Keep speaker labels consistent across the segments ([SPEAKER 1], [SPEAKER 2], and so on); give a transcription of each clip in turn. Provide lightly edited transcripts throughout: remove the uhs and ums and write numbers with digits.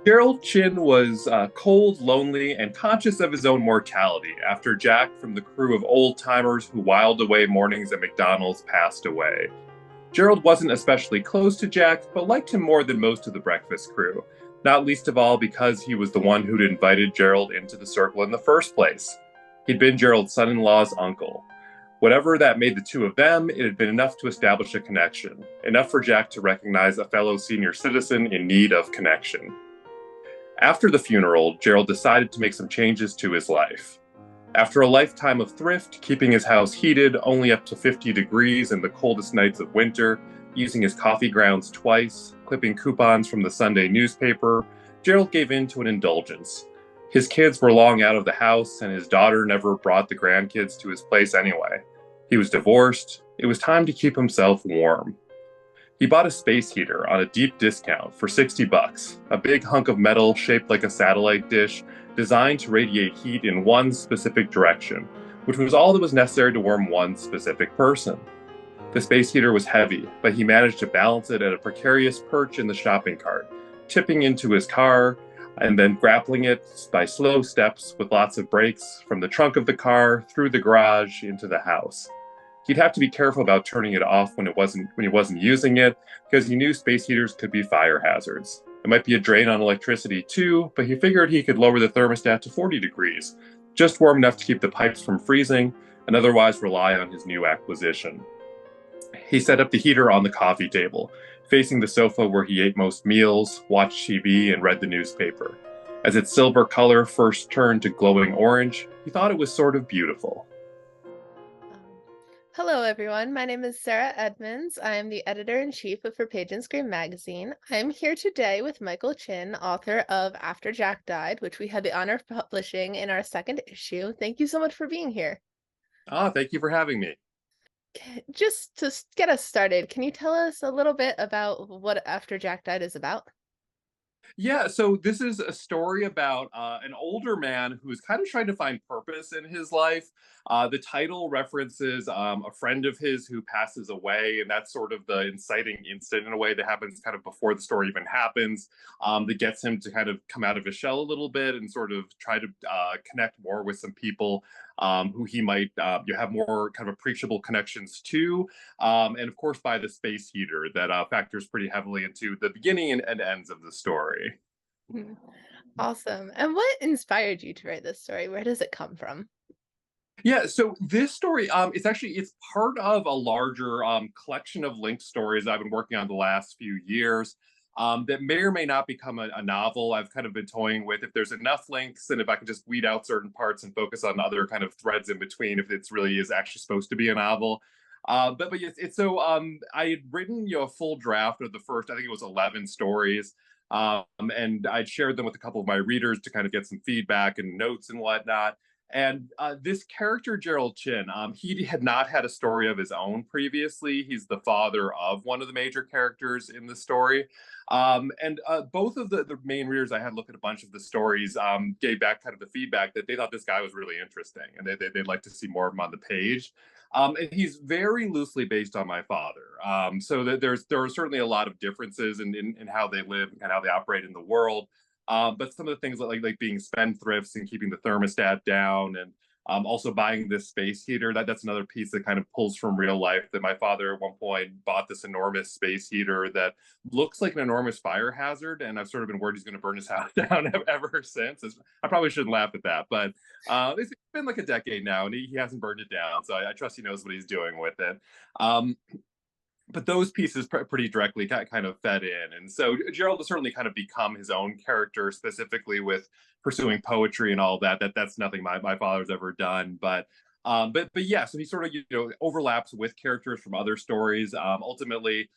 [SPEAKER 1] Gerald Chin was cold, lonely, and conscious of his own mortality after Jack from the crew of old timers who whiled away mornings at McDonald's passed away. Gerald wasn't especially close to Jack, but liked him more than most of the breakfast crew, not least of all because he was the one who'd invited Gerald into the circle in the first place. He'd been Gerald's son in law's uncle. Whatever that made the two of them, it had been enough to establish a connection, enough for Jack to recognize a fellow senior citizen in need of connection. After the funeral, Gerald decided to make some changes to his life. After a lifetime of thrift, keeping his house heated only up to 50 degrees in the coldest nights of winter, using his coffee grounds twice, clipping coupons from the Sunday newspaper, Gerald gave in to an indulgence. His kids were long out of the house, and his daughter never brought the grandkids to his place anyway. He was divorced. It was time to keep himself warm. He bought a space heater on a deep discount for $60, a big hunk of metal shaped like a satellite dish, designed to radiate heat in one specific direction, which was all that was necessary to warm one specific person. The space heater was heavy, but he managed to balance it at a precarious perch in the shopping cart, tipping into his car and then grappling it by slow steps with lots of brakes from the trunk of the car through the garage into the house. He'd have to be careful about turning it off when he wasn't using it, because he knew space heaters could be fire hazards. It might be a drain on electricity too, but he figured he could lower the thermostat to 40 degrees, just warm enough to keep the pipes from freezing, and otherwise rely on his new acquisition. He set up the heater on the coffee table, facing the sofa where he ate most meals, watched TV, and read the newspaper. As its silver color first turned to glowing orange, he thought it was sort of beautiful.
[SPEAKER 2] Um, Hello, everyone. My name is Sarah Edmonds. I am the editor-in-chief of For Page and Scream magazine. I'm here today with Michael Chin, author of After Jack Died, which we had the honor of publishing in our second issue. Thank you so much for being here.
[SPEAKER 1] Thank you for having me.
[SPEAKER 2] Just to get us started, can you tell us a little bit about what After Jack Died is about?
[SPEAKER 1] Yeah, so this is a story about an older man who is kind of trying to find purpose in his life. The title references a friend of his who passes away, and that's sort of the inciting incident in a way that happens kind of before the story even happens, that gets him to kind of come out of his shell a little bit and sort of try to connect more with some people who he might you have more kind of appreciable connections to. And of course, by the space heater that factors pretty heavily into the beginning and ends of the story.
[SPEAKER 2] Mhm. Awesome. And what inspired you to write this story? Where does it come from?
[SPEAKER 1] Yeah, so this story, it's part of a larger collection of linked stories I've been working on the last few years. That may or may not become a novel. I've kind of been toying with if there's enough links and if I can just weed out certain parts and focus on other kind of threads in between, if it's really is actually supposed to be a novel. But yes, it's so I had written a full draft of the first, I think it was 11 stories. And I'd shared them with a couple of my readers to kind of get some feedback and notes and whatnot. And this character, Gerald Chin, he had not had a story of his own previously. He's the father of one of the major characters in the story. And both of the main readers I had look at a bunch of the stories gave back kind of the feedback that they thought this guy was really interesting and they'd like to see more of him on the page. And he's very loosely based on my father. So that there are certainly a lot of differences in how they live and how they operate in the world. But some of the things like being spendthrifts and keeping the thermostat down and also buying this space heater, that's another piece that kind of pulls from real life. That my father at one point bought this enormous space heater that looks like an enormous fire hazard, and I've sort of been worried he's going to burn his house down ever since. I probably shouldn't laugh at that, but it's been like a decade now, and he hasn't burned it down, so I trust he knows what he's doing with it. Um, but those pieces pretty directly kind of fed in. And so Gerald has certainly kind of become his own character, specifically with pursuing poetry and all that. That's nothing my father's ever done. But yeah, so he sort of overlaps with characters from other stories. Ultimately,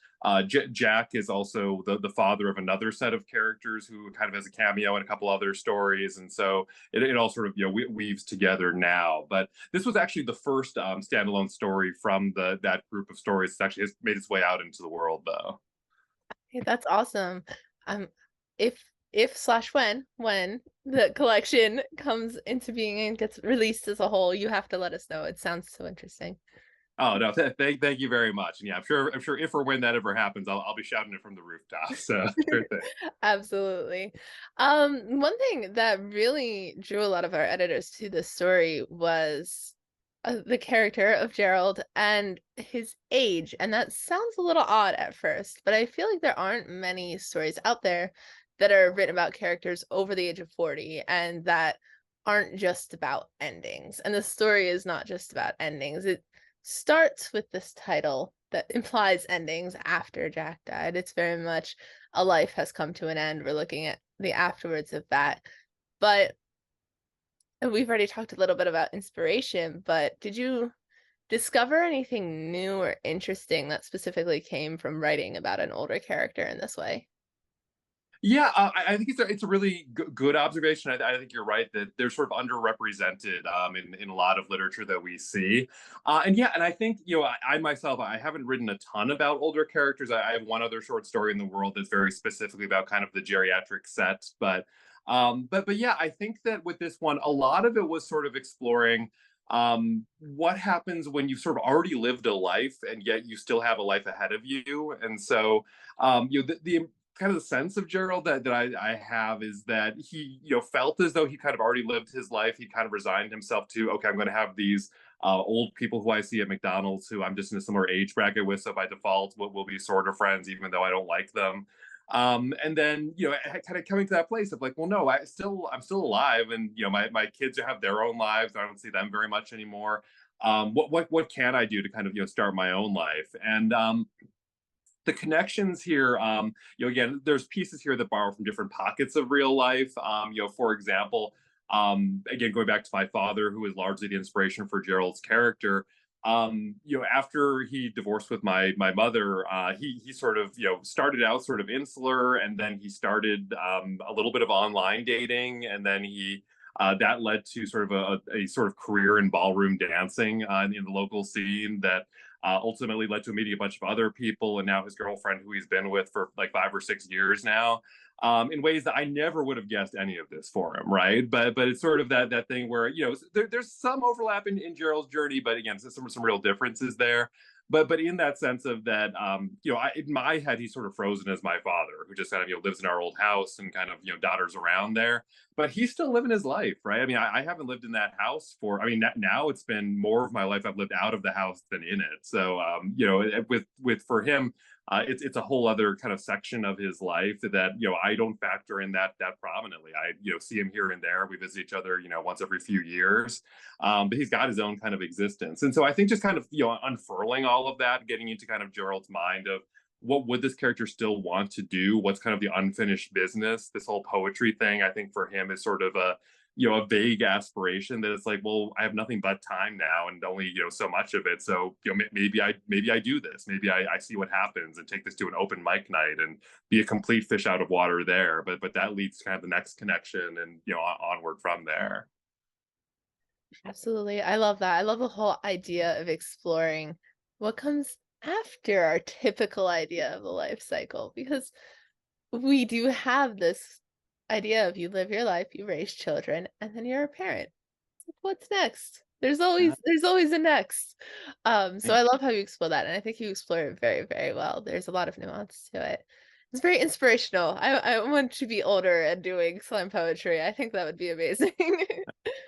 [SPEAKER 1] Jack is also the father of another set of characters who kind of has a cameo in a couple other stories, and so it all sort of weaves together now. But this was actually the first standalone story from the that group of stories. It's actually has made its way out into the world, though.
[SPEAKER 2] Hey, that's awesome. Um, if slash when the collection comes into being and gets released as a whole, you have to let us know. It sounds so interesting.
[SPEAKER 1] Oh no, thank you very much. And yeah, I'm sure if or when that ever happens, I'll be shouting it from the rooftops. So sure thing.
[SPEAKER 2] Absolutely. One thing that really drew a lot of our editors to this story was the character of Gerald and his age. And that sounds a little odd at first, but I feel like there aren't many stories out there that are written about characters over the age of 40 and that aren't just about endings. And the story is not just about endings. It starts with this title that implies endings after Jack died. It's very much a life has come to an end. We're looking at the afterwards of that. But we've already talked a little bit about inspiration, but did you discover anything new or interesting that specifically came from writing about an older character in this way?
[SPEAKER 1] Yeah, I think it's a really good observation. I think you're right that they're sort of underrepresented in a lot of literature that we see, and yeah, and I think I myself I haven't written a ton about older characters. I have one other short story in the world that's very specifically about kind of the geriatric set, but yeah, I think that with this one, a lot of it was sort of exploring what happens when you've sort of already lived a life and yet you still have a life ahead of you, and so the kind of the sense of Gerald that I have is that he, felt as though he kind of already lived his life. He kind of resigned himself to, okay, I'm going to have these old people who I see at McDonald's who I'm just in a similar age bracket with. So by default, we'll be sort of friends, even though I don't like them. And then, kind of coming to that place of like, well, no, I'm still alive. And, my kids have their own lives. I don't see them very much anymore. What can I do to kind of, start my own life? And, the connections here, again, there's pieces here that borrow from different pockets of real life. For example, again, going back to my father, who is largely the inspiration for Gerald's character. After he divorced with my mother, he sort of started out sort of insular, and then he started a little bit of online dating, and then he that led to sort of a sort of career in ballroom dancing in the local scene that ultimately led to him meeting a bunch of other people, and now his girlfriend, who he's been with for like 5 or 6 years now, in ways that I never would have guessed any of this for him, right? But it's sort of that thing where there's some overlap in Gerald's journey, but again, some real differences there. But in that sense of that, in my head, he's sort of frozen as my father, who just kind of lives in our old house and kind of dodders around there. But he's still living his life, right? I mean, I haven't lived in that house for. I mean, now it's been more of my life I've lived out of the house than in it. So, with for him, it's a whole other kind of section of his life that I don't factor in that prominently. I see him here and there. We visit each other once every few years, but he's got his own kind of existence. And so I think just kind of unfurling all of that, getting into kind of Gerald's mind of what would this character still want to do? What's kind of the unfinished business? This whole poetry thing, I think for him is sort of a vague aspiration that it's like, well, I have nothing but time now and only so much of it. So maybe I do this. Maybe I see what happens and take this to an open mic night and be a complete fish out of water there. But that leads to kind of the next connection and onward from there.
[SPEAKER 2] Absolutely. I love that. I love the whole idea of exploring what comes after our typical idea of the life cycle because we do have this idea of you live your life, you raise children, and then you're a parent. It's like, what's next? There's always a next. So I love how you explore that, and I think you explore it very, very well. There's a lot of nuance to it. It's very inspirational. I want to be older and doing slam poetry. I think that would be amazing.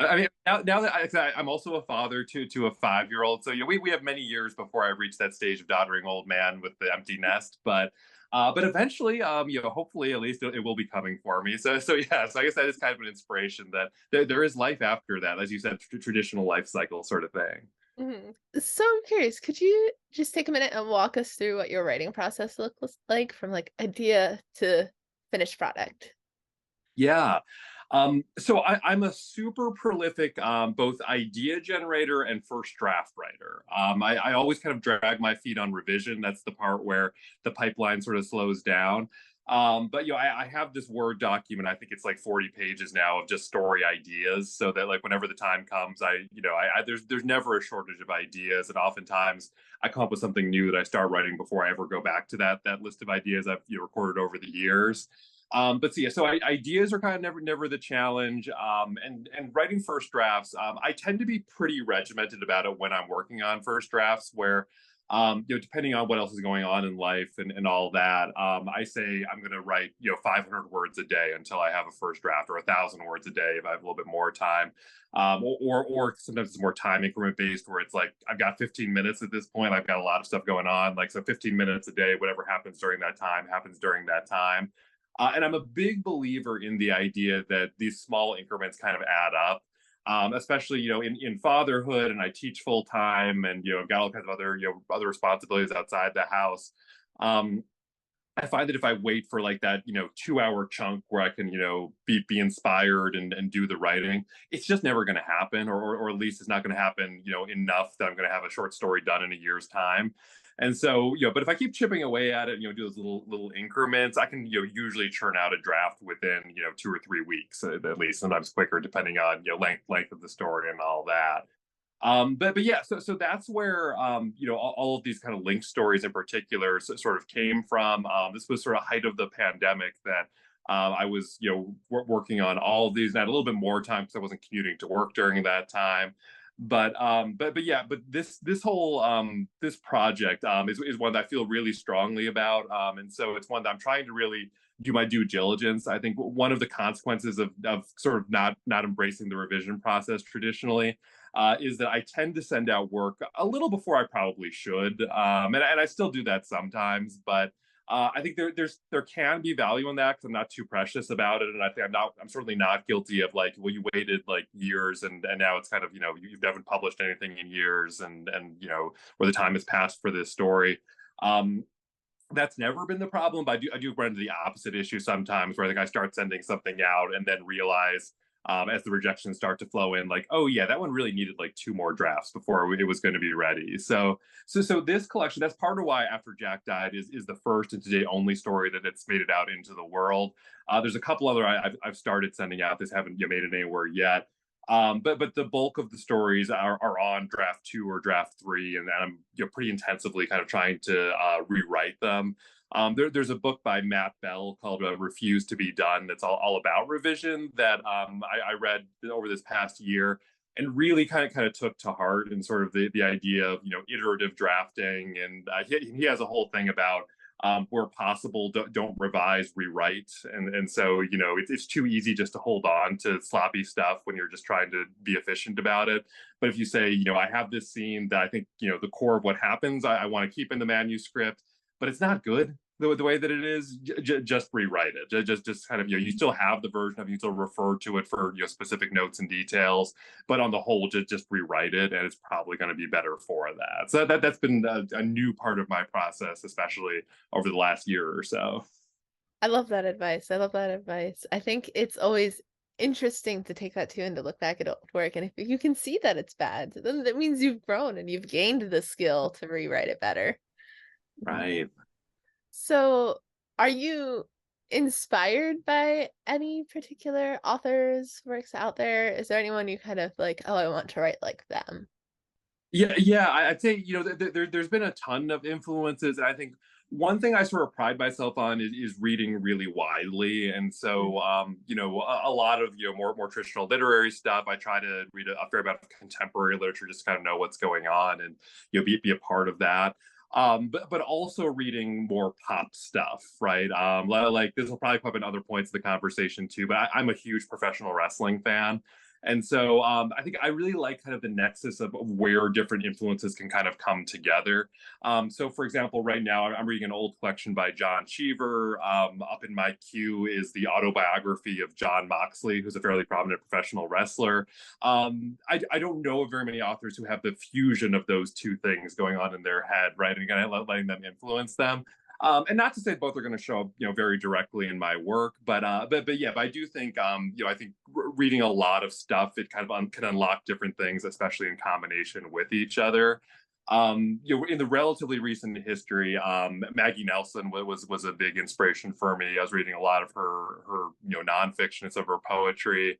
[SPEAKER 1] I mean, now that I'm also a father to a 5-year-old, so we have many years before I reach that stage of doddering old man with the empty nest. But eventually, hopefully at least it will be coming for me. So yeah, so I guess that is kind of an inspiration that there is life after that, as you said, traditional life cycle sort of thing.
[SPEAKER 2] Mhm. So I'm curious, could you just take a minute and walk us through what your writing process looks like from like idea to finished product?
[SPEAKER 1] Yeah. So I'm a super prolific both idea generator and first draft writer. I always kind of drag my feet on revision. That's the part where the pipeline sort of slows down. But I have this Word document. I think it's like 40 pages now of just story ideas, so that like whenever the time comes, there's never a shortage of ideas, and oftentimes I come up with something new that I start writing before I ever go back to that list of ideas I've recorded over the years. But so yeah, so ideas are kind of never the challenge. And writing first drafts, I tend to be pretty regimented about it when I'm working on first drafts, where depending on what else is going on in life and all that, I say I'm going to write 500 words a day until I have a first draft, or 1,000 words a day if I have a little bit more time. Or sometimes it's more time increment based, where it's like I've got 15 minutes at this point. I've got a lot of stuff going on, like so 15 minutes a day. Whatever happens during that time happens during that time. And I'm a big believer in the idea that these small increments kind of add up, especially in fatherhood. And I teach full time, and I've got all kinds of other other responsibilities outside the house. Um, I find that if I wait for like that 2 hour chunk where I can be inspired and do the writing, it's just never going to happen, or at least it's not going to happen enough that I'm going to have a short story done in a year's time. And so, but if I keep chipping away at it, do those little increments, I can, usually churn out a draft within, 2 or 3 weeks at least, sometimes quicker, depending on, length of the story and all that. But yeah, so that's where all of these kind of linked stories in particular sort of came from. This was sort of height of the pandemic that I was working on all of these, and I had a little bit more time because I wasn't commuting to work during that time. But yeah, but this whole this project is one that I feel really strongly about, and so it's one that I'm trying to really do my due diligence. I think one of the consequences of sort of not embracing the revision process traditionally is that I tend to send out work a little before I probably should, and I still do that sometimes, but. I think there can be value in that because I'm not too precious about it, and I think I'm certainly not guilty of like, well, you waited like years and now it's kind of you haven't published anything in years, and where the time has passed for this story. Um, that's never been the problem, but I do run into the opposite issue sometimes, where I think I start sending something out and then realize, as the rejections start to flow in, like, oh yeah, that one really needed like two more drafts before it was going to be ready. So this collection, that's part of why After Jack Died is the first and today only story that it's made it out into the world. There's a couple other I've started sending out. This haven't made it anywhere yet. But the bulk of the stories are on draft two or draft three, and I'm pretty intensively kind of trying to rewrite them. There's a book by Matt Bell called "Refuse to Be Done" that's all about revision that I read over this past year, and really kind of took to heart, and sort of the idea of iterative drafting, and he has a whole thing about where possible, don't revise, rewrite. And so it's too easy just to hold on to sloppy stuff when you're just trying to be efficient about it. But if you say, I have this scene that I think the core of what happens, I want to keep in the manuscript, but it's not good the way that it is, just rewrite it. Just kind of you still have the version of, you still refer to it for specific notes and details, but on the whole, just rewrite it, and it's probably going to be better for that. So that's been a new part of my process, especially over the last year or so.
[SPEAKER 2] I love that advice. I love that advice. I think it's always interesting to take that too and to look back at old work. And if you can see that it's bad, then that means you've grown and you've gained the skill to rewrite it better. Mhm.
[SPEAKER 1] Right.
[SPEAKER 2] So, are you inspired by any particular authors' works out there? Is there anyone you kind of like, oh, I want to write like them?
[SPEAKER 1] Yeah. I'd say there's been a ton of influences, and I think one thing I sort of pride myself on is reading really widely, and
[SPEAKER 2] Mm.
[SPEAKER 1] so a lot of more traditional literary stuff. I try to read a fair amount of contemporary literature, just to kind of know what's going on, and be a part of that. But also reading more pop stuff, right? Like this will probably come up in other points of the conversation too, but I'm a huge professional wrestling fan. And so I think I really like kind of the nexus of where different influences can kind of come together. So, for example, right now I'm reading an old collection by John Cheever. Up in my queue is the autobiography of John Moxley, who's a fairly prominent professional wrestler. I don't know of very many authors who have the fusion of those two things going on in their head, right? And kind of letting them influence them. And not to say both are going to show up, very directly in my work, but yeah, but I do think, I think reading a lot of stuff, it kind of can unlock different things, especially in combination with each other. In the relatively recent history, Maggie Nelson was a big inspiration for me. I was reading a lot of her nonfiction and some of her poetry.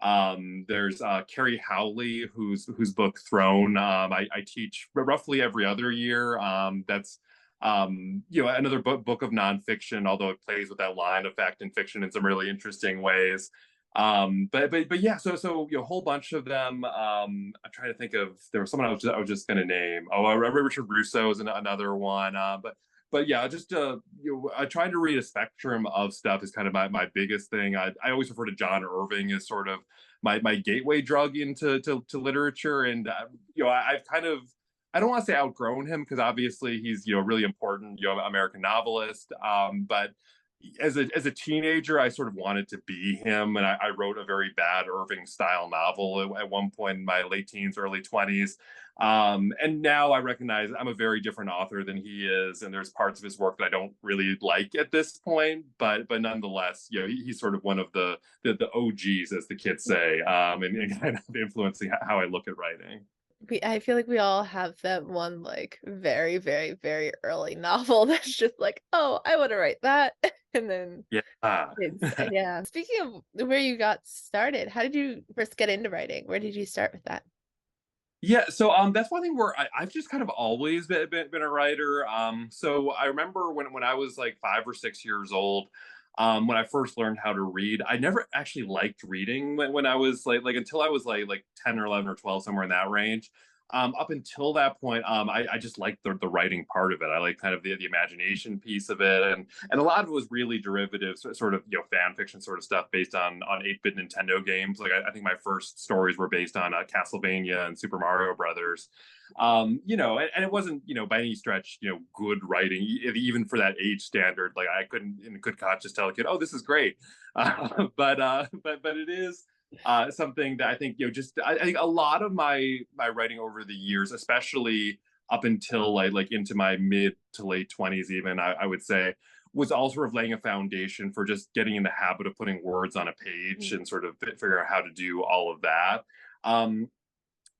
[SPEAKER 1] There's Carrie Howley, whose book Throne I teach roughly every other year. That's Another book of nonfiction, although it plays with that line of fact and fiction in some really interesting ways. But yeah, a whole bunch of them. I'm trying to think of, there was someone I was just gonna name. Oh, Richard Russo is another one. But yeah, just trying to read a spectrum of stuff is kind of my biggest thing. I always refer to John Irving as sort of my gateway drug into to literature, and I've kind of, I don't want to say outgrown him, because obviously he's a really important American novelist. But as a teenager, I sort of wanted to be him, and I wrote a very bad Irving style novel at one point in my late teens, early 20s. And now I recognize I'm a very different author than he is, and there's parts of his work that I don't really like at this point. But nonetheless, he's sort of one of the OGs, as the kids say, and kind of influencing how I look at writing.
[SPEAKER 2] I feel like we all have that one like very, very, very early novel that's just like, oh, I want to write that. And then
[SPEAKER 1] Yeah.
[SPEAKER 2] yeah. Speaking of where you got started, how did you first get into writing? Where did you start with that?
[SPEAKER 1] Yeah, so that's one thing where I've just kind of always been a writer. So I remember when I was like 5 or 6 years old, when I first learned how to read. I never actually liked reading when I was like until I was like 10 or 11 or 12, somewhere in that range. Up until that point, I just liked the writing part of it. I like kind of the imagination piece of it, and a lot of it was really derivative, sort of fan fiction sort of stuff based on 8-bit Nintendo games. Like I think my first stories were based on Castlevania and Super Mario Brothers. And it wasn't by any stretch good writing, even for that age standard. Like I couldn't in good conscience tell a kid, oh, this is great. But it is something that I think I think a lot of my writing over the years, especially up until like into my mid to late 20s, even I would say, was all sort of laying a foundation for just getting in the habit of putting words on a page
[SPEAKER 2] Mm.
[SPEAKER 1] and sort of figure out how to do all of that. Um,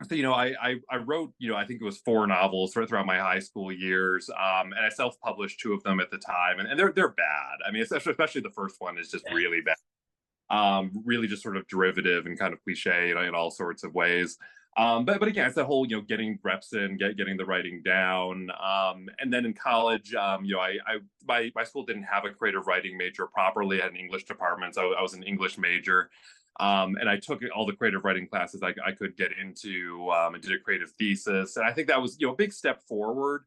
[SPEAKER 1] I wrote, I think it was 4 novels throughout my high school years, and I self-published 2 of them at the time, and they're bad. I mean, especially the first one is just really bad, really just sort of derivative and kind of cliche, in all sorts of ways. But again, it's that whole getting reps in, getting the writing down, and then in college, my school didn't have a creative writing major properly. I had an English department, so I was an English major. And I took all the creative writing classes I could get into, and did a creative thesis. And I think that was a big step forward.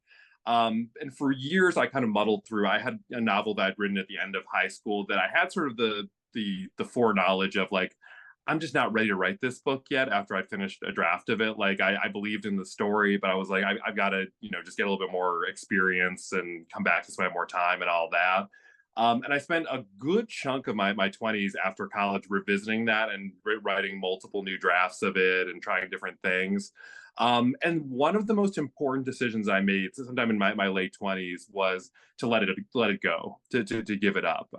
[SPEAKER 1] And for years, I kind of muddled through. I had a novel that I'd written at the end of high school that I had sort of the foreknowledge of, like, I'm just not ready to write this book yet after I finished a draft of it. Like I believed in the story, but I was like, I've got to, just get a little bit more experience and come back to spend more time and all that. And I spent a good chunk of my 20s after college revisiting that and writing multiple new drafts of it and trying different things. And one of the most important decisions I made sometime in my late 20s was to let it go, to give it up.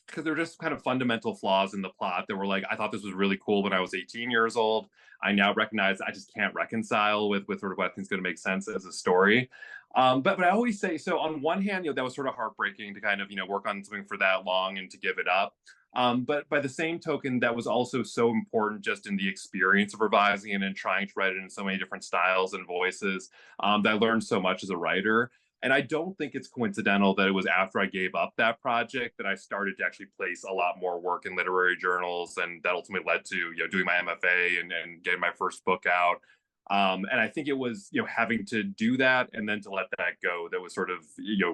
[SPEAKER 1] Because there were just kind of fundamental flaws in the plot that were like, I thought this was really cool when I was 18 years old. I now recognize I just can't reconcile with sort of what I think is going to make sense as a story. But I always say, so on one hand, that was sort of heartbreaking to kind of work on something for that long and to give it up. But by the same token, that was also so important just in the experience of revising it and trying to write it in so many different styles and voices, that I learned so much as a writer. And I don't think it's coincidental that it was after I gave up that project that I started to actually place a lot more work in literary journals, and that ultimately led to doing my MFA and getting my first book out. And I think it was having to do that and then to let that go that was sort of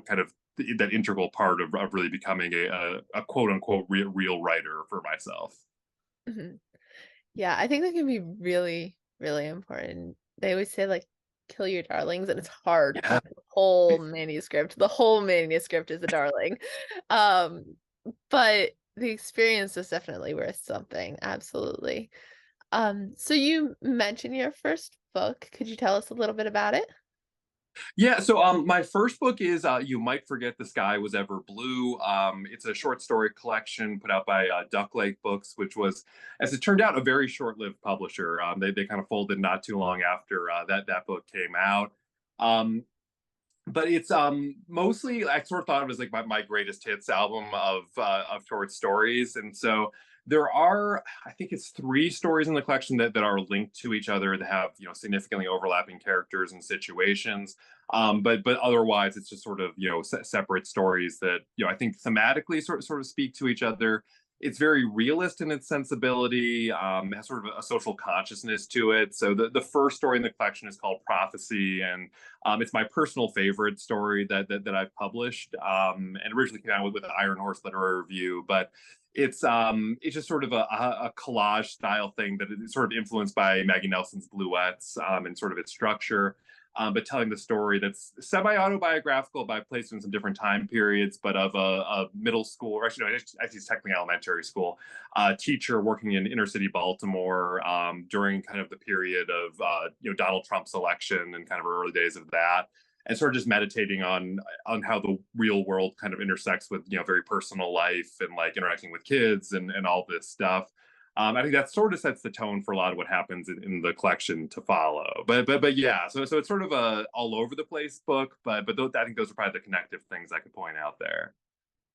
[SPEAKER 1] kind of that integral part of really becoming a quote unquote real writer for myself.
[SPEAKER 2] Mhm. Yeah, I think that can be really, really important. They always say like kill your darlings, and it's hard
[SPEAKER 1] Yeah.
[SPEAKER 2] when the whole manuscript, the whole manuscript is a darling. Um, but the experience is definitely worth something. Absolutely. So you mentioned your first book. Could you tell us a little bit about it?
[SPEAKER 1] Yeah, so my first book is You Might Forget the Sky Was Ever Blue. It's a short story collection put out by Duck Lake Books, which was, as it turned out, a very short-lived publisher. They kind of folded not too long after that book came out. Um, but it's mostly I sort of thought of it as like my greatest hits album of short stories. And so there are, I think it's three stories in the collection that are linked to each other, that have, you know, significantly overlapping characters and situations. But otherwise it's just sort of, you know, separate stories that, you know, I think thematically sort of speak to each other. It's very realist in its sensibility, has sort of a social consciousness to it. So the first story in the collection is called Prophecy, and it's my personal favorite story that I've published, and originally came out with the Iron Horse Literary Review. But it's just sort of a collage style thing that is sort of influenced by Maggie Nelson's Bluets, and sort of its structure. But telling the story that's semi-autobiographical by placed in some different time periods, but of a middle school, or actually, no, actually it's technically elementary school, teacher working in inner city Baltimore, during kind of the period of, you know, Donald Trump's election and kind of early days of that, and sort of just meditating on how the real world kind of intersects with, you know, very personal life and like interacting with kids and all this stuff. I think that sort of sets the tone for a lot of what happens in the collection to follow. But yeah, so it's sort of a all over the place book, but I think those are probably the connective things I could point out there.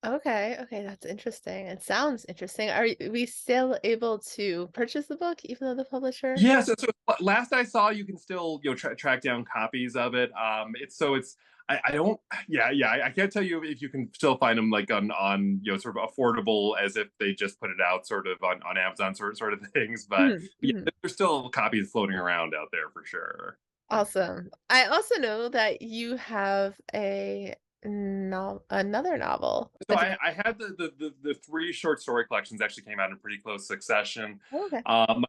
[SPEAKER 2] Okay, okay, that's interesting. It sounds interesting. We still able to purchase the book even though the publisher?
[SPEAKER 1] Yeah, so last I saw, you can still, you know, track down copies of it. It's I don't, yeah, I can't tell you if you can still find them like on, you know, sort of affordable as if they just put it out sort of on Amazon sort of things. But
[SPEAKER 2] Mhm,
[SPEAKER 1] yeah,
[SPEAKER 2] mhm.
[SPEAKER 1] there's still copies floating around out there for sure.
[SPEAKER 2] Awesome. I also know that you have a no another novel.
[SPEAKER 1] So
[SPEAKER 2] A
[SPEAKER 1] I had the three short story collections actually came out in pretty close succession.
[SPEAKER 2] okay.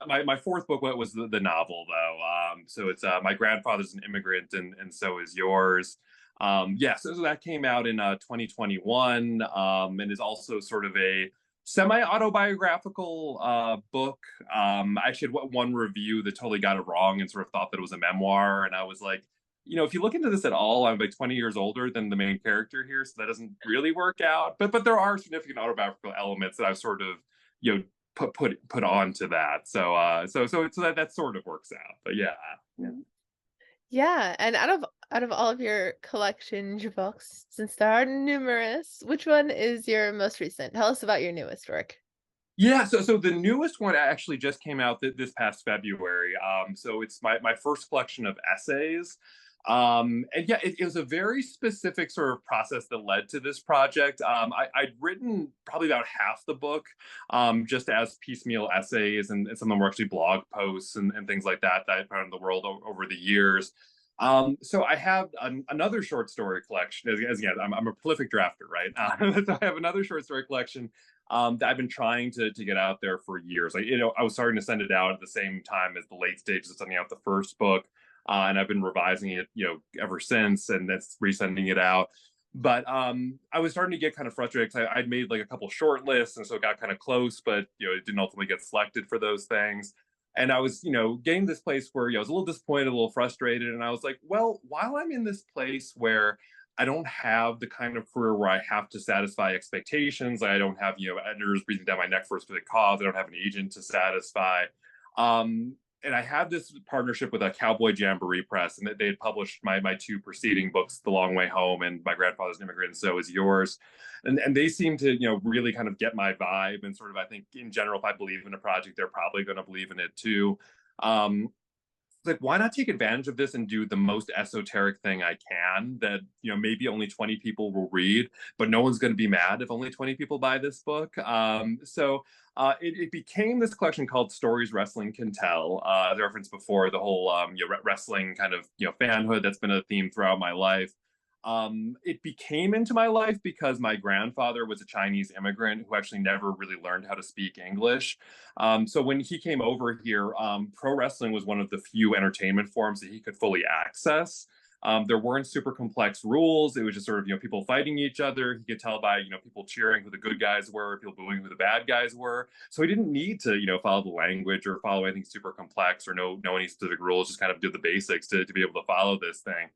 [SPEAKER 1] My fourth book was the novel though. So it's My Grandfather's an Immigrant, and So Is Yours. Yeah, so that came out in 2021, and is also sort of a semi autobiographical book. I actually had one review that totally got it wrong and sort of thought that it was a memoir, and I was like, you know, if you look into this at all, I'm like 20 years older than the main character here, so that doesn't really work out. But there are significant autobiographical elements that I've sort of, you know, put onto that. So that sort of works out. But yeah, yeah.
[SPEAKER 2] Mhm. Yeah, and out of all of your collection books, since there are numerous, which one is your most recent? Tell us about your newest work.
[SPEAKER 1] Yeah, so the newest one actually just came out this past February. So it's my first collection of essays. And yeah, it was a very specific sort of process that led to this project. I'd written probably about half the book, just as piecemeal essays, and some of them were actually blog posts and things like that I found in the world over the years. So I have another short story collection. As again, I'm a prolific drafter, right? So I have another short story collection, that I've been trying to get out there for years. Like, you know, I was starting to send it out at the same time as the late stages of sending out the first book, and I've been revising it, you know, ever since, and that's resending it out. But I was starting to get kind of frustrated because I'd made like a couple short lists, and so it got kind of close, but you know, it didn't ultimately get selected for those things. And I was, you know, getting this place where, you know, I was a little disappointed, a little frustrated, and I was like, well, while I'm in this place where I don't have the kind of career where I have to satisfy expectations. I don't have, you know, editors breathing down my neck for a specific cause. I don't have an agent to satisfy. And I had this partnership with a Cowboy Jamboree Press, and they had published my two preceding books, The Long Way Home and My Grandfather's an Immigrant, and So Is Yours. And they seem to, you know, really kind of get my vibe, and sort of, I think in general, if I believe in a project, they're probably going to believe in it too. Um, like, why not take advantage of this and do the most esoteric thing I can that, you know, maybe only 20 people will read, but no one's going to be mad if only 20 people buy this book. It became this collection called Stories Wrestling Can Tell. As I referenced before, the whole, you know, wrestling kind of, you know, fanhood that's been a theme throughout my life. It became into my life because my grandfather was a Chinese immigrant who actually never really learned how to speak English. So when he came over here, pro wrestling was one of the few entertainment forms that he could fully access. There weren't super complex rules. It was just sort of, you know, people fighting each other. He could tell by, you know, people cheering who the good guys were, people booing who the bad guys were. So he didn't need to, you know, follow the language or follow anything super complex or know any specific rules. Just kind of do the basics to be able to follow this thing.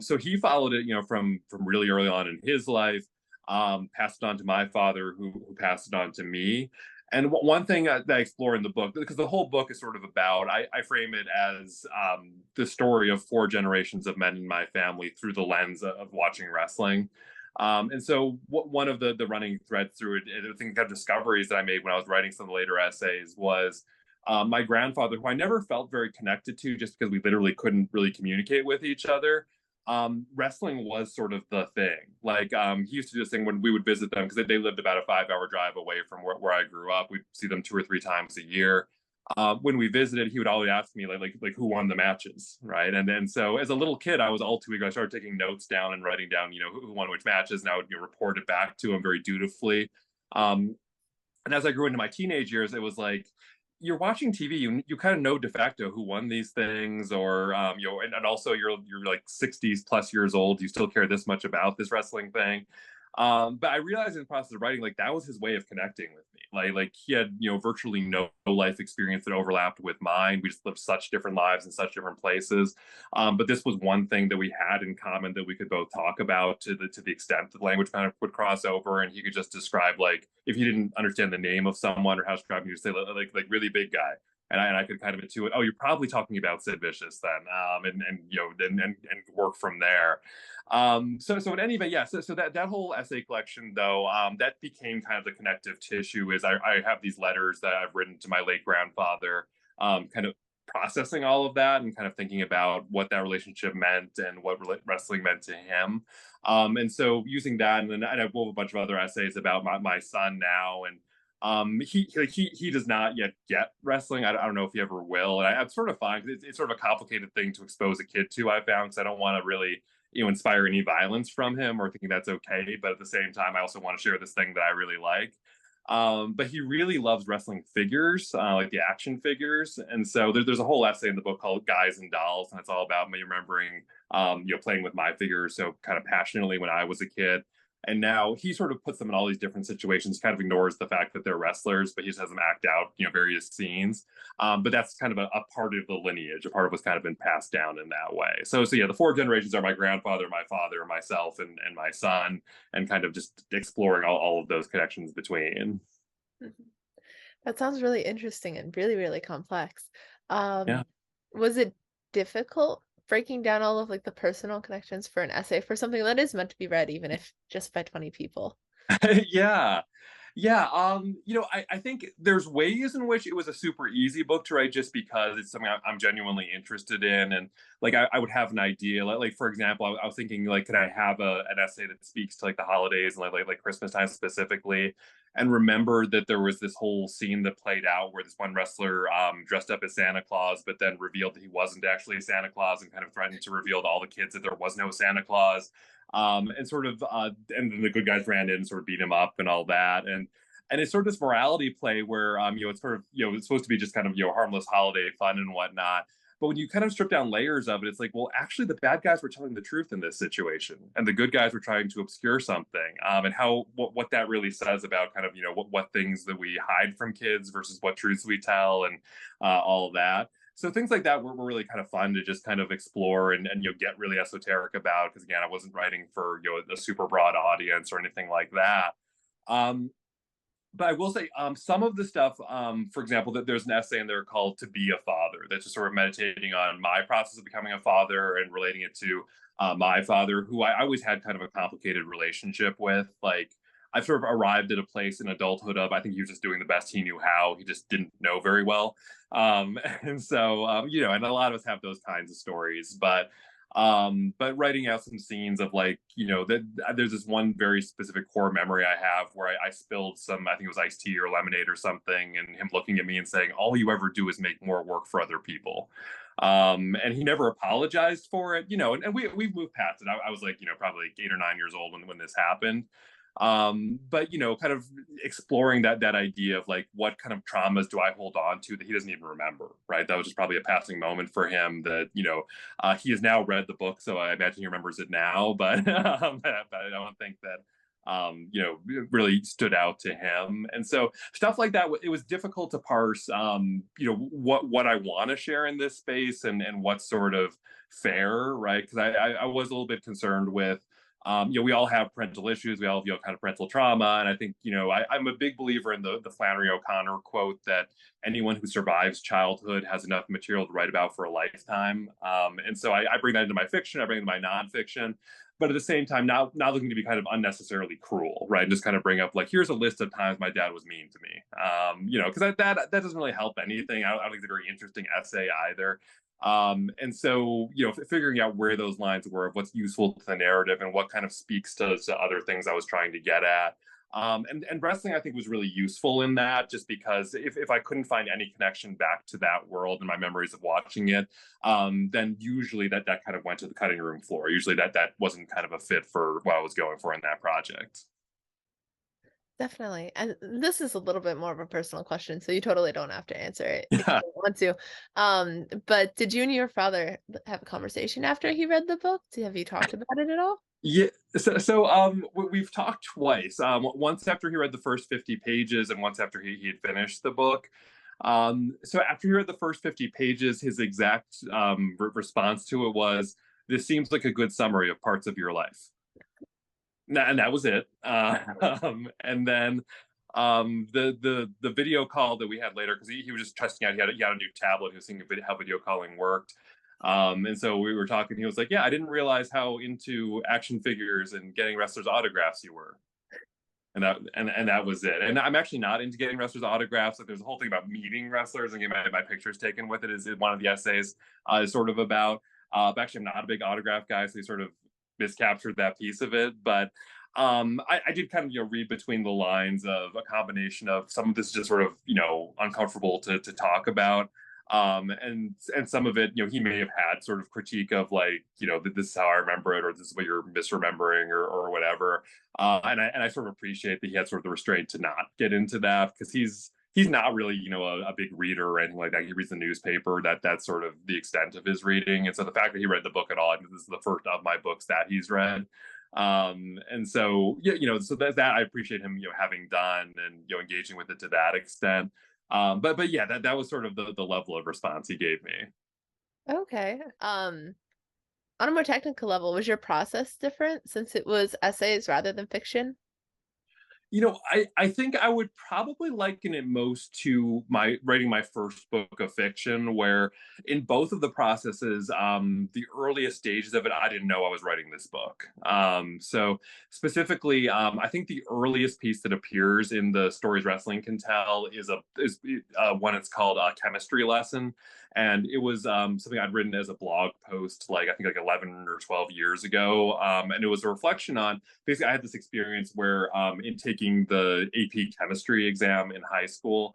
[SPEAKER 1] So he followed it, you know, from really early on in his life, passed it on to my father, who passed it on to me. And one thing that I explore in the book, because the whole book is sort of about, I frame it as the story of four generations of men in my family through the lens of watching wrestling. And so one of the running threads through it, I think kind of discoveries that I made when I was writing some of the later essays was my grandfather, who I never felt very connected to just because we literally couldn't really communicate with each other. Wrestling was sort of the thing. Like he used to do this thing when we would visit them because they lived about a 5 hour drive away from where I grew up. We'd see them 2 or 3 times a year. When we visited, he would always ask me like who won the matches, right? And then so as a little kid, I was all too eager. I started taking notes down and writing down, who won which matches, and I would report it back to him very dutifully. Um, and as I grew into my teenage years, it was like you're watching TV, you kind of know de facto who won these things, or and also you're like 60s plus years old, you still care this much about this wrestling thing. But I realized in the process of writing, like that was his way of connecting with me. Like he had, virtually no life experience that overlapped with mine. We just lived such different lives in such different places. But this was one thing that we had in common that we could both talk about to the extent that the language kind of would cross over, and he could just describe, like, if he didn't understand the name of someone or how to describe him, he would say like really big guy. And I could kind of intuit, oh, you're probably talking about Sid Vicious then, and work from there. So in any event, yeah. So that whole essay collection, though, that became kind of the connective tissue. Is I have these letters that I've written to my late grandfather, kind of processing all of that and kind of thinking about what that relationship meant and what wrestling meant to him. And so using that, and then I have a bunch of other essays about my son now, and he does not yet get wrestling. I don't know if he ever will, and I'm sort of fine because it's sort of a complicated thing to expose a kid to. I found, because I don't want to really inspire any violence from him or thinking that's okay, but at the same time I also want to share this thing that I really like. But he really loves wrestling figures, like the action figures. And so there's a whole essay in the book called Guys and Dolls, and it's all about me remembering, playing with my figures so kind of passionately when I was a kid. And now he sort of puts them in all these different situations, kind of ignores the fact that they're wrestlers, but he just has them act out, various scenes. But that's kind of a part of the lineage, a part of what's kind of been passed down in that way. So yeah, the four generations are my grandfather, my father, myself, and my son, and kind of just exploring all of those connections between.
[SPEAKER 2] Mhm. That sounds really interesting and really, really complex.
[SPEAKER 1] Yeah.
[SPEAKER 2] Was it difficult breaking down all of like the personal connections for an essay for something that is meant to be read, even if just by 20 people?
[SPEAKER 1] Yeah. Yeah, I think there's ways in which it was a super easy book to write just because it's something I'm genuinely interested in, and like I would have an idea. Like for example, I was thinking, like, could I have an essay that speaks to like the holidays and like Christmas time specifically, and remember that there was this whole scene that played out where this one wrestler dressed up as Santa Claus, but then revealed that he wasn't actually Santa Claus and kind of threatened to reveal to all the kids that there was no Santa Claus. And sort of and then the good guys ran in and sort of beat him up and all that, and it's sort of this morality play where it's sort of it's supposed to be just kind of harmless holiday fun and whatnot, but when you kind of strip down layers of it, it's like, well, actually the bad guys were telling the truth in this situation and the good guys were trying to obscure something, and how what that really says about kind of what things that we hide from kids versus what truths we tell, and all of that. So things like that were really kind of fun to just kind of explore and get really esoteric about, because again, I wasn't writing for a super broad audience or anything like that. Um, but I will say, some of the stuff, for example, that there's an essay in there called "To Be a Father" that's just sort of meditating on my process of becoming a father and relating it to my father, who I always had kind of a complicated relationship with. Like, I've sort of arrived at a place in adulthood of, I think he was just doing the best he knew how. He just didn't know very well. And so, and a lot of us have those kinds of stories. But writing out some scenes of, like, that there's this one very specific core memory I have where I spilled some, I think it was iced tea or lemonade or something, and him looking at me and saying, all you ever do is make more work for other people. And he never apologized for it, and we've moved past it. I was like, probably like 8 or 9 years old when this happened. But kind of exploring that idea of, like, what kind of traumas do I hold on to that he doesn't even remember, right? That was just probably a passing moment for him that he has now read the book, so I imagine he remembers it now, but but I don't think that really stood out to him. And so stuff like that, it was difficult to parse, what I want to share in this space, and what's sort of fair, right? Because I was a little bit concerned with We all have parental issues. We all have, kind of parental trauma. And I think, I'm a big believer in the Flannery O'Connor quote that anyone who survives childhood has enough material to write about for a lifetime. And so I bring that into my fiction. I bring it into my nonfiction. But at the same time, not looking to be kind of unnecessarily cruel, right? And just kind of bring up like, here's a list of times my dad was mean to me, because that doesn't really help anything. I don't think it's a very interesting essay either. And so, figuring out where those lines were of what's useful to the narrative and what kind of speaks to other things I was trying to get at. And wrestling, I think, was really useful in that, just because if I couldn't find any connection back to that world and my memories of watching it, then usually that kind of went to the cutting room floor. Usually that wasn't kind of a fit for what I was going for in that project.
[SPEAKER 2] Definitely. And this is a little bit more of a personal question, so you totally don't have to answer it if you
[SPEAKER 1] Yeah.
[SPEAKER 2] don't want to. But did you and your father have a conversation after he read the book? Have you talked about it at all?
[SPEAKER 1] Yeah, so we've talked twice. Once after he read the first 50 pages, and once after he had finished the book. So after he read the first 50 pages, his exact response to it was, "This seems like a good summary of parts of your life," and that was it. And then the video call that we had later, because he was just testing out. He had a new tablet. He was seeing how video calling worked. And so we were talking. He was like, "Yeah, I didn't realize how into action figures and getting wrestlers' autographs you were." And that was it. And I'm actually not into getting wrestlers' autographs. Like, there's a whole thing about meeting wrestlers and getting my pictures taken with it. Is one of the essays is sort of about. But actually, I'm not a big autograph guy, so he sort of miscaptured that piece of it. But I did kind of read between the lines of a combination of some of this just sort of uncomfortable to talk about, and some of it he may have had sort of critique of like this is how I remember it, or this is what you're misremembering, or whatever. And I sort of appreciate that he had sort of the restraint to not get into that, because he's not really a big reader or anything like that. He reads the newspaper. That's sort of the extent of his reading. And so the fact that he read the book at all, I think this is the first of my books that he's read. And so yeah, so that I appreciate him having done, and engaging with it to that extent. But yeah, that was sort of the level of response he gave me.
[SPEAKER 2] Okay. On a more technical level, was your process different since it was essays rather than fiction?
[SPEAKER 1] I think I would probably liken it most to my writing my first book of fiction, where in both of the processes, the earliest stages of it, I didn't know I was writing this book. So specifically, I think the earliest piece that appears in the Stories Wrestling Can Tell is one. It's called a chemistry lesson, and it was something I'd written as a blog post, like I think like 11 or 12 years ago, and it was a reflection on basically I had this experience where in taking the AP chemistry exam in high school,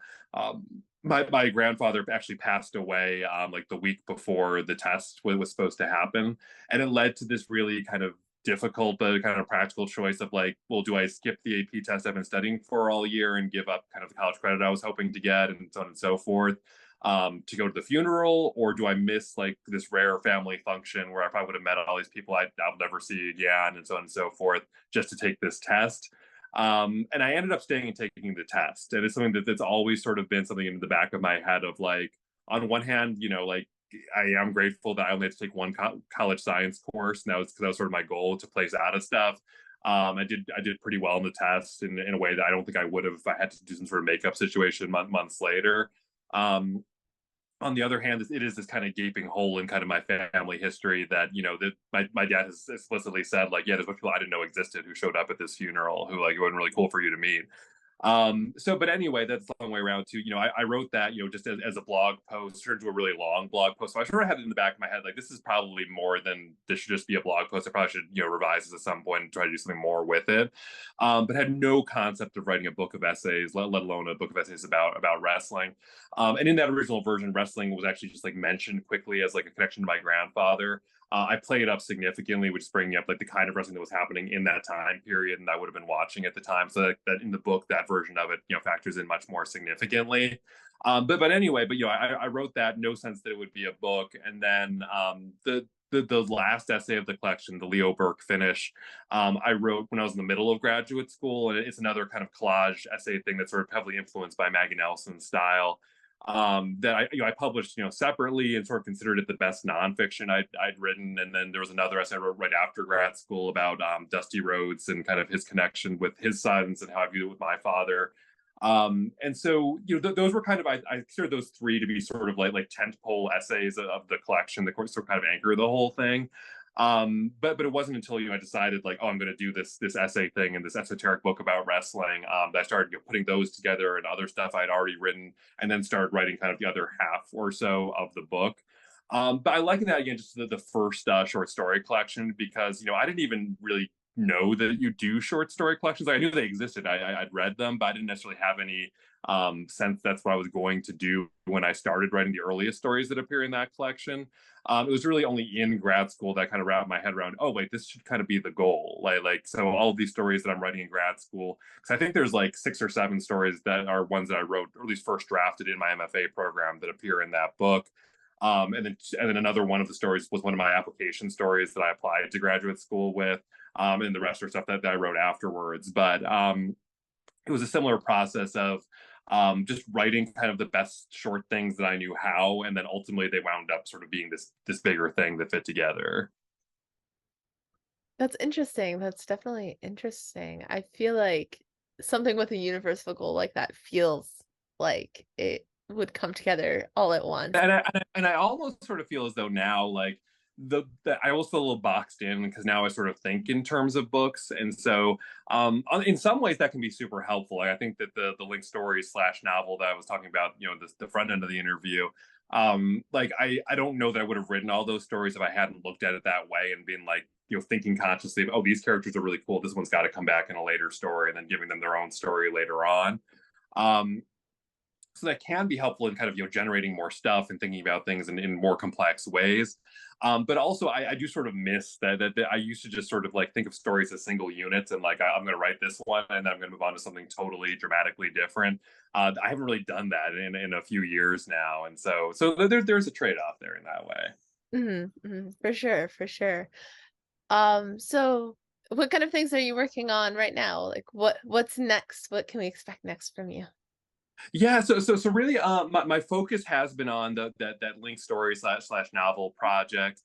[SPEAKER 1] my grandfather actually passed away like the week before the test was supposed to happen, and it led to this really kind of difficult but kind of practical choice of like, well, do I skip the AP test I've been studying for all year and give up kind of the college credit I was hoping to get, and so on and so forth, to go to the funeral, or do I miss like this rare family function where I probably would have met all these people I'll never see again, and so on and so forth, just to take this test. And I ended up staying and taking the test, and it's something that's always sort of been something in the back of my head of like, on one hand, like I am grateful that I only had to take one college science course, and that was because that was sort of my goal, to place out of stuff. I did pretty well in the test in a way that I don't think I would have if I had to do some sort of makeup situation months later. Um, on the other hand, it is this kind of gaping hole in kind of my family history that that my dad has explicitly said, like, yeah, there's people I didn't know existed who showed up at this funeral, who like it wasn't really cool for you to meet. So but anyway, that's a long way around to I wrote that just as a blog post, turned into a really long blog post, so I sort of had it in the back of my head like, this is probably more than this should just be a blog post. I probably should revise this at some point and try to do something more with it. But had no concept of writing a book of essays, let alone a book of essays about wrestling. And in that original version, wrestling was actually just like mentioned quickly as like a connection to my grandfather. I play it up significantly, which is bringing up like the kind of wrestling that was happening in that time period, and I would have been watching at the time. So that in the book, that version of it, factors in much more significantly. But anyway, I wrote that, no sense that it would be a book, and then the last essay of the collection, the Leo Burke finish, I wrote when I was in the middle of graduate school, and it's another kind of collage essay thing that's sort of heavily influenced by Maggie Nelson's style. that I published separately and sort of considered it the best nonfiction I'd written. And then there was another essay I wrote right after grad school about Dusty Rhodes and kind of his connection with his sons and how I viewed it with my father. And so those were kind of I consider those three to be sort of like tentpole essays of the collection that sort of kind of anchor the whole thing. But it wasn't until I decided like, oh, I'm going to do this essay thing and this esoteric book about wrestling, that I started putting those together and other stuff I'd already written, and then started writing kind of the other half or so of the book. But I liken that again just to the first short story collection, because I didn't even really know that you do short story collections. Like, I knew they existed. I'd read them, but I didn't necessarily have any sense that's what I was going to do when I started writing the earliest stories that appear in that collection. It was really only in grad school that I kind of wrapped my head around, oh wait, this should kind of be the goal. Like so all of these stories that I'm writing in grad school, because I think there's like 6 or 7 stories that are ones that I wrote, or at least first drafted in my MFA program, that appear in that book. And then another one of the stories was one of my application stories that I applied to graduate school with. And the rest are stuff that I wrote afterwards. But it was a similar process of just writing kind of the best short things that I knew how, and then ultimately they wound up sort of being this bigger thing that fit together.
[SPEAKER 2] That's interesting. That's definitely interesting. I feel like something with a universal goal like that feels like it would come together all at once.
[SPEAKER 1] And I almost sort of feel as though now, like I almost feel a little boxed in because now I sort of think in terms of books, and so in some ways that can be super helpful. Like, I think that the link story slash novel that I was talking about, the front end of the interview, like I don't know that I would have written all those stories if I hadn't looked at it that way and been like, thinking consciously of, oh, these characters are really cool, this one's got to come back in a later story, and then giving them their own story later on. um so that can be helpful in kind of generating more stuff and thinking about things in more complex ways. But also I do sort of miss that I used to just sort of like think of stories as single units, and like I'm going to write this one and then I'm going to move on to something totally dramatically different. I haven't really done that in a few years now, and so there's a trade-off there in that way.
[SPEAKER 2] For sure, for sure. So what kind of things are you working on right now? Like what's next? What can we expect next from you?
[SPEAKER 1] Yeah, so really, my focus has been on that link story slash novel project.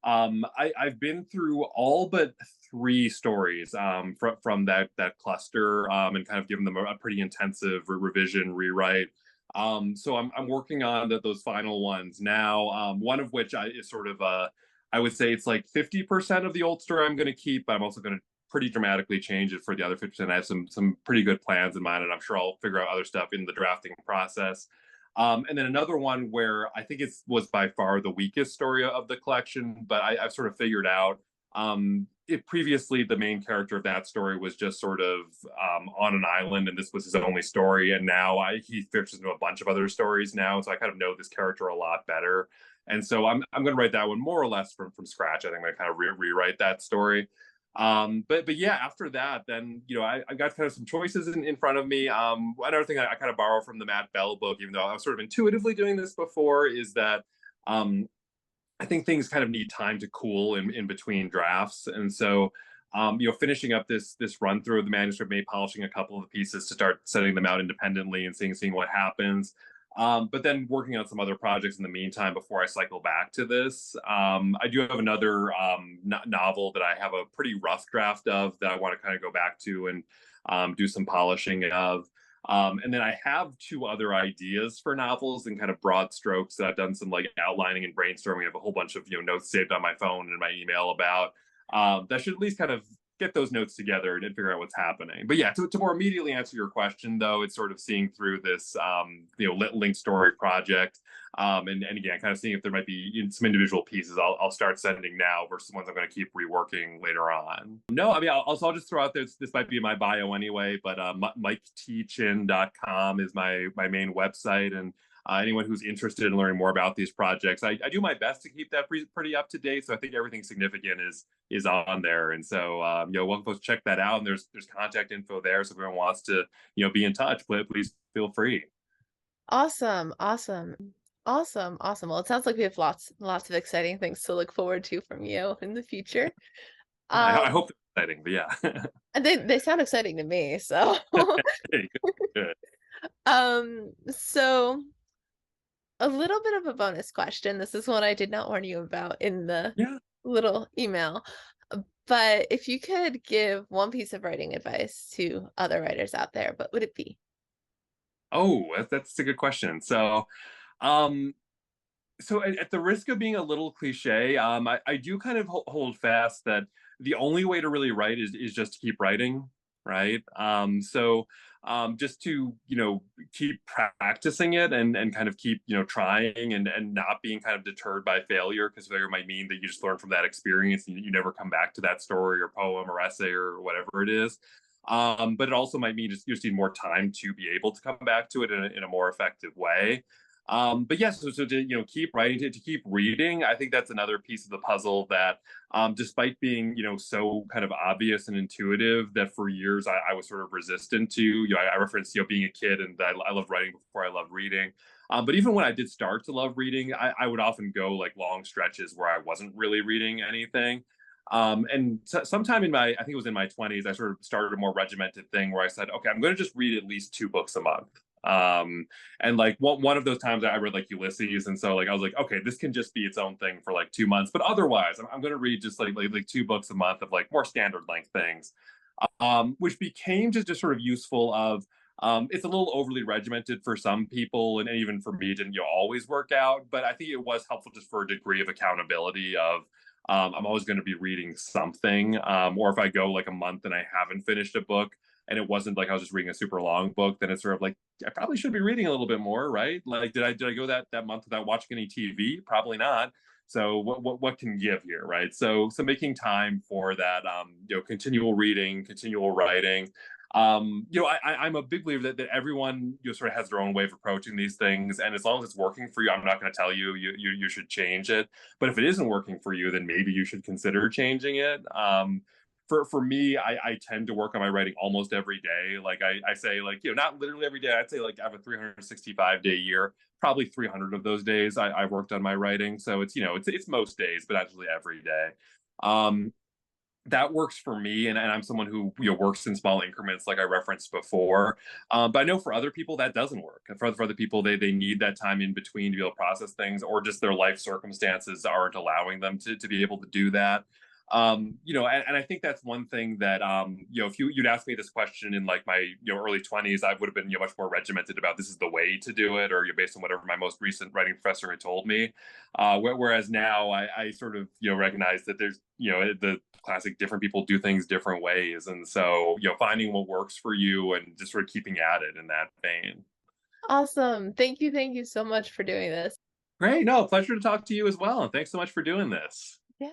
[SPEAKER 1] I've been through all but 3 stories from that cluster, and kind of given them a pretty intensive revision rewrite. So I'm working on those final ones now. One of which is sort of I would say it's like 50% of the old story I'm going to keep, but I'm also going to pretty dramatically change it for the other 50%. I have some pretty good plans in mind, and I'm sure I'll figure out other stuff in the drafting process. And then another one where I think it was by far the weakest story of the collection, but I've sort of figured out, it previously the main character of that story was just sort of on an island, and this was his only story. And now he fits into a bunch of other stories now, so I kind of know this character a lot better. And so I'm going to write that one more or less from scratch. I think I'm going to kind of rewrite that story. But yeah, after that, then I got kind of some choices in front of me. Another thing I kind of borrow from the Matt Bell book, even though I was sort of intuitively doing this before, is that I think things kind of need time to cool in between drafts. And so finishing up this run through of the manuscript, maybe polishing a couple of the pieces to start setting them out independently and seeing what happens. But then working on some other projects in the meantime before I cycle back to this. I do have another novel that I have a pretty rough draft of that I want to kind of go back to and do some polishing of. And then I have 2 other ideas for novels in kind of broad strokes that I've done some like outlining and brainstorming. I have a whole bunch of notes saved on my phone and my email about, that should at least kind of get those notes together and figure out what's happening. But yeah, to more immediately answer your question, though, it's sort of seeing through this link story project, and again, kind of seeing if there might be some individual pieces I'll start sending now versus ones I'm going to keep reworking later on. No, I mean, I'll just throw out this might be in my bio anyway, but MikeTchin.com is my main website, and anyone who's interested in learning more about these projects, I do my best to keep that pretty up to date. So I think everything significant is on there, and so welcome folks, check that out. And there's contact info there, so if anyone wants to be in touch, please feel free.
[SPEAKER 2] Awesome, awesome. Awesome, awesome. Well, it sounds like we have lots of exciting things to look forward to from you in the future.
[SPEAKER 1] I
[SPEAKER 2] Um,
[SPEAKER 1] hope it's exciting, but yeah.
[SPEAKER 2] and they sound exciting to me, so
[SPEAKER 1] Hey, good.
[SPEAKER 2] so a little bit of a bonus question. This is one I did not warn you about in the
[SPEAKER 1] Yeah.
[SPEAKER 2] little email. But if you could give one piece of writing advice to other writers out there, what would it be?
[SPEAKER 1] Oh, that's a good question. Um, so at the risk of being a little cliche, I do kind of hold fast that the only way to really write is just to keep writing, right? Just to keep practicing it and kind of keep trying and not being kind of deterred by failure, because failure might mean that you just learn from that experience and you never come back to that story or poem or essay or whatever it is. But it also might mean just you just need more time to be able to come back to it in a more effective way. But yes, so to keep writing, to keep reading, I think that's another piece of the puzzle that, despite being so kind of obvious and intuitive, that for years I was sort of resistant to. I referenced being a kid, and I loved writing before I loved reading. But even when I did start to love reading, I would often go like long stretches where I wasn't really reading anything. And sometime I think it was in my 20s, I sort of started a more regimented thing where I said, okay, I'm going to just read at least 2 books a month. And like one of those times I read like Ulysses, and so like I was like, okay, this can just be its own thing for like 2 months. But otherwise, I'm going to read just like 2 books a month of like more standard length things, which became just sort of useful. It's a little overly regimented for some people, and even for me, it didn't always work out. But I think it was helpful just for a degree of accountability of I'm always going to be reading something. Or if I go like a month and I haven't finished a book, and it wasn't like I was just reading a super long book, then it's sort of like I probably should be reading a little bit more, right? Like, did I go that month without watching any TV? Probably not. So what can give here, right? So making time for that, continual reading, continual writing. I'm a big believer that everyone sort of has their own way of approaching these things, and as long as it's working for you, I'm not going to tell you should change it. But if it isn't working for you, then maybe you should consider changing it. For me, I tend to work on my writing almost every day. Like I say, like, not literally every day. I'd say like I have a 365-day year. Probably 300 of those days I worked on my writing. So it's most days, but actually every day. Um, that works for me, and I'm someone who works in small increments like I referenced before. But I know for other people that doesn't work. For other people, they need that time in between to be able to process things, or just their life circumstances aren't allowing them to be able to do that. And I think that's one thing that if you'd asked me this question in like my early 20s, I would have been much more regimented about this is the way to do it, or based on whatever my most recent writing professor had told me. Whereas now I sort of recognize that there's the classic different people do things different ways, and so finding what works for you and just sort of keeping at it in that vein.
[SPEAKER 2] Awesome. Thank you so much for doing this.
[SPEAKER 1] Great, no, pleasure to talk to you as well, and thanks so much for doing this.
[SPEAKER 2] Yeah.